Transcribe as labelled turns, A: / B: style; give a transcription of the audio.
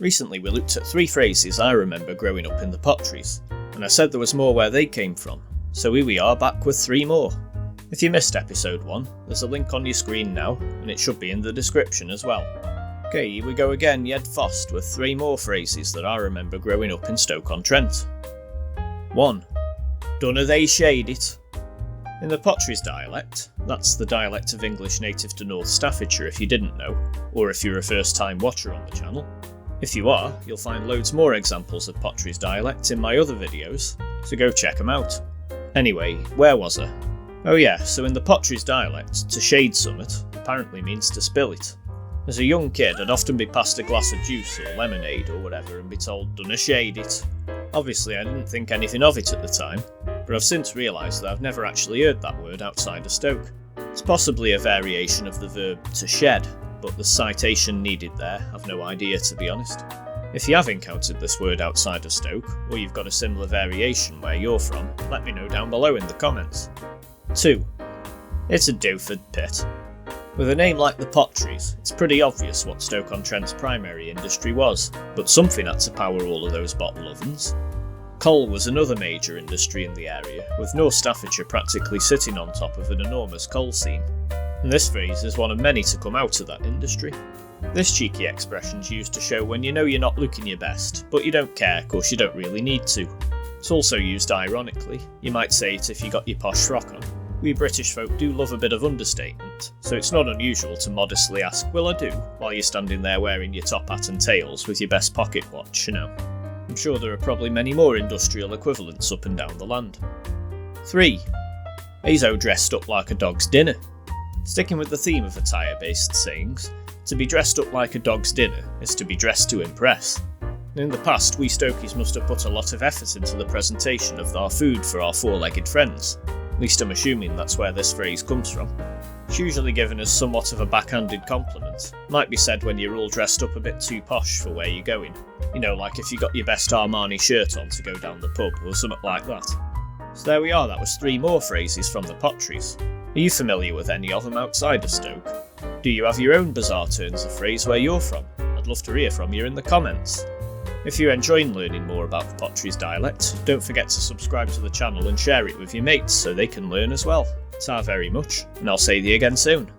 A: Recently we looked at 3 phrases I remember growing up in the Potteries, and I said there was more where they came from, so here we are back with 3 more. If you missed episode 1, there's a link on your screen now, and it should be in the description as well. Okay, here we go again yet fast with 3 more phrases that I remember growing up in Stoke-on-Trent. 1. Dunna they shade it. In the Potteries dialect, that's the dialect of English native to North Staffordshire if you didn't know, or if you're a first time watcher on the channel. If you are, you'll find loads more examples of Potteries dialect in my other videos, so go check them out. Anyway, where was I? Oh yeah, so in the Potteries dialect, to shade summit apparently means to spill it. As a young kid, I'd often be passed a glass of juice or lemonade or whatever and be told, "Dunna shade it." Obviously I didn't think anything of it at the time, but I've since realised that I've never actually heard that word outside of Stoke. It's possibly a variation of the verb to shed, but the citation needed there, I've no idea to be honest. If you have encountered this word outside of Stoke, or you've got a similar variation where you're from, let me know down below in the comments. 2. It's a doofed pit. With a name like the Potteries, it's pretty obvious what Stoke-on-Trent's primary industry was, but something had to power all of those bottle ovens. Coal was another major industry in the area, with North Staffordshire practically sitting on top of an enormous coal seam. And this phrase is one of many to come out of that industry. This cheeky expression's used to show when you know you're not looking your best, but you don't care cause you don't really need to. It's also used ironically, you might say it if you got your posh frock on. We British folk do love a bit of understatement, so it's not unusual to modestly ask "will I do?" while you're standing there wearing your top hat and tails with your best pocket watch, you know. I'm sure there are probably many more industrial equivalents up and down the land. 3. Azo dressed up like a dog's dinner. Sticking with the theme of attire-based sayings, to be dressed up like a dog's dinner is to be dressed to impress. In the past, we Stokies must have put a lot of effort into the presentation of our food for our 4-legged friends. At least I'm assuming that's where this phrase comes from. It's usually given as somewhat of a backhanded compliment. Might be said when you're all dressed up a bit too posh for where you're going. You know, like if you got your best Armani shirt on to go down the pub or something like that. So there we are, that was 3 more phrases from the Potteries. Are you familiar with any of them outside of Stoke? Do you have your own bizarre turns of phrase where you're from? I'd love to hear from you in the comments. If you're enjoying learning more about the Potteries dialect, don't forget to subscribe to the channel and share it with your mates so they can learn as well. Ta very much, and I'll see you again soon.